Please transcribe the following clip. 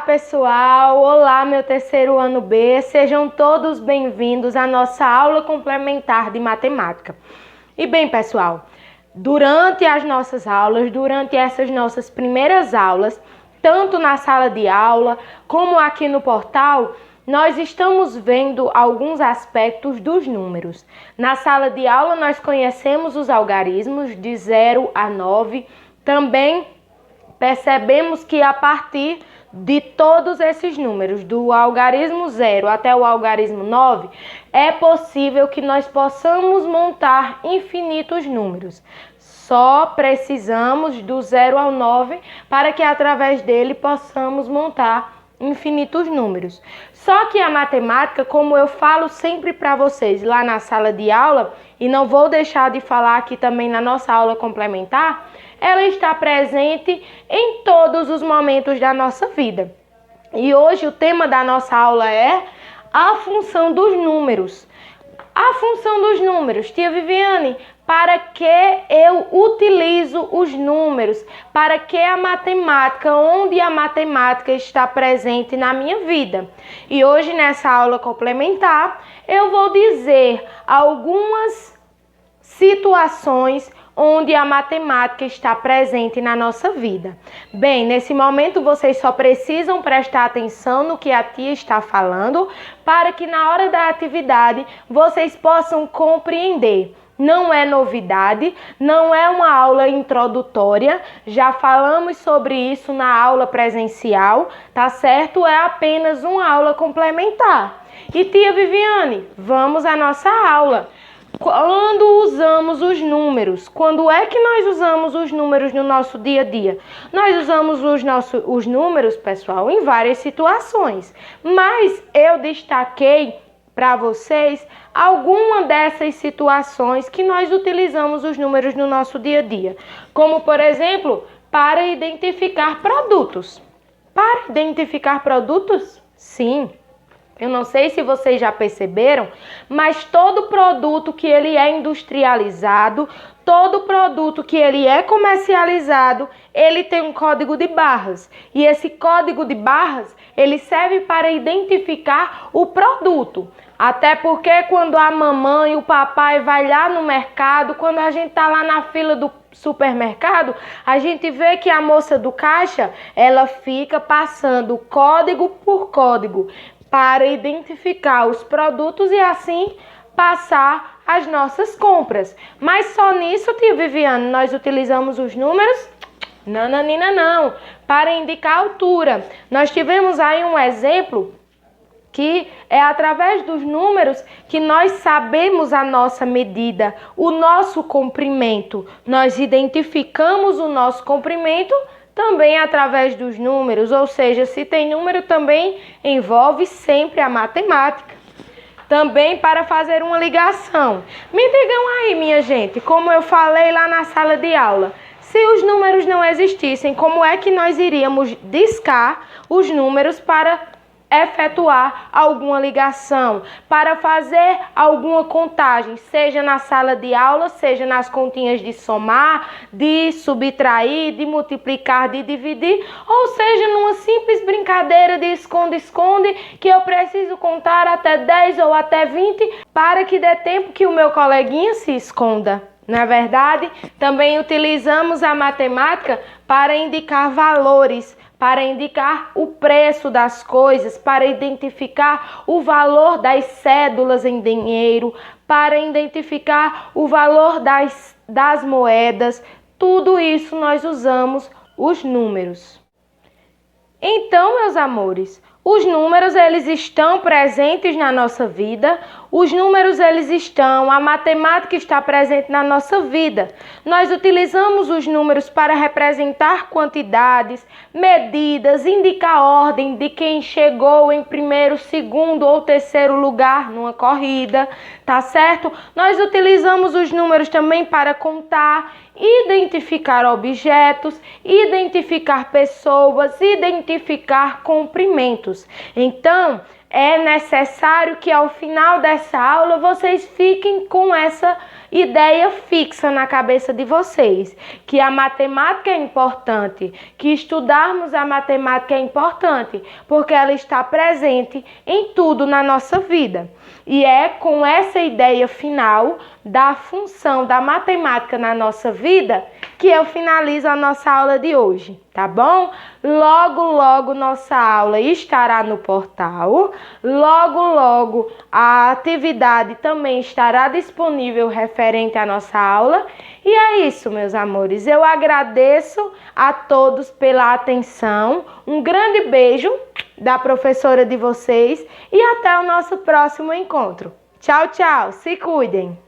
pessoal! Olá, meu terceiro ano B! Sejam todos bem-vindos à nossa aula complementar de matemática. E bem, pessoal, durante as nossas aulas, durante essas nossas primeiras aulas, tanto na sala de aula como aqui no portal, nós estamos vendo alguns aspectos dos números. Na sala de aula, nós conhecemos os algarismos de 0 a 9. Também percebemos que a partir de todos esses números, do algarismo 0 até o algarismo 9, é possível que nós possamos montar infinitos números. Só precisamos do 0 ao 9 para que através dele possamos montar infinitos números. Só que a matemática, como eu falo sempre para vocês lá na sala de aula, e não vou deixar de falar aqui também na nossa aula complementar, ela está presente em todos os momentos da nossa vida. E hoje o tema da nossa aula é a função dos números. A função dos números, tia Viviane, para que eu utilizo os números? Para que a matemática, onde a matemática está presente na minha vida? E hoje nessa aula complementar, eu vou dizer algumas situações onde a matemática está presente na nossa vida. Bem, nesse momento vocês só precisam prestar atenção no que a tia está falando para que na hora da atividade vocês possam compreender. Não é novidade, não é uma aula introdutória, já falamos sobre isso na aula presencial, tá certo? É apenas uma aula complementar. E tia Viviane, vamos à nossa aula. Quando usamos os números? Quando é que nós usamos os números no nosso dia a dia? Nós usamos os números, pessoal, em várias situações. Mas eu destaquei para vocês alguma dessas situações que nós utilizamos os números no nosso dia a dia. Como, por exemplo, para identificar produtos. Para identificar produtos? Sim. Eu não sei se vocês já perceberam, mas todo produto que ele é industrializado, todo produto que ele é comercializado, ele tem um código de barras. E esse código de barras, ele serve para identificar o produto. Até porque quando a mamãe e o papai vai lá no mercado, quando a gente tá lá na fila do supermercado, a gente vê que a moça do caixa, ela fica passando código por código para identificar os produtos e assim passar as nossas compras. Mas só nisso, tia Viviane, nós utilizamos os números? Nananina não, para indicar a altura. Nós tivemos aí um exemplo que é através dos números que nós sabemos a nossa medida, o nosso comprimento. Nós identificamos o nosso comprimento também através dos números, ou seja, se tem número também envolve sempre a matemática. Também para fazer uma ligação. Me digam aí, minha gente, como eu falei lá na sala de aula, se os números não existissem, como é que nós iríamos discar os números para efetuar alguma ligação, para fazer alguma contagem, seja na sala de aula, seja nas continhas de somar, de subtrair, de multiplicar, de dividir, ou seja, numa simples brincadeira de esconde-esconde, que eu preciso contar até 10 ou até 20 para que dê tempo que o meu coleguinha se esconda. Na verdade, também utilizamos a matemática para indicar valores, para indicar o preço das coisas, para identificar o valor das cédulas em dinheiro, para identificar o valor das moedas. Tudo isso nós usamos os números. Então, meus amores, os números eles estão presentes na nossa vida, os números eles estão, a matemática está presente na nossa vida. Nós utilizamos os números para representar quantidades, medidas, indicar a ordem de quem chegou em primeiro, segundo ou terceiro lugar numa corrida, tá certo? Nós utilizamos os números também para contar, identificar objetos, identificar pessoas, identificar comprimentos. Então, é necessário que ao final dessa aula vocês fiquem com essa ideia fixa na cabeça de vocês, que a matemática é importante, que estudarmos a matemática é importante, porque ela está presente em tudo na nossa vida. E é com essa ideia final da função da matemática na nossa vida que eu finalizo a nossa aula de hoje, tá bom? Logo nossa aula estará no portal, logo a atividade também estará disponível referente à nossa aula. E é isso, meus amores, eu agradeço a todos pela atenção, um grande beijo da professora de vocês e até o nosso próximo encontro. Tchau, se cuidem!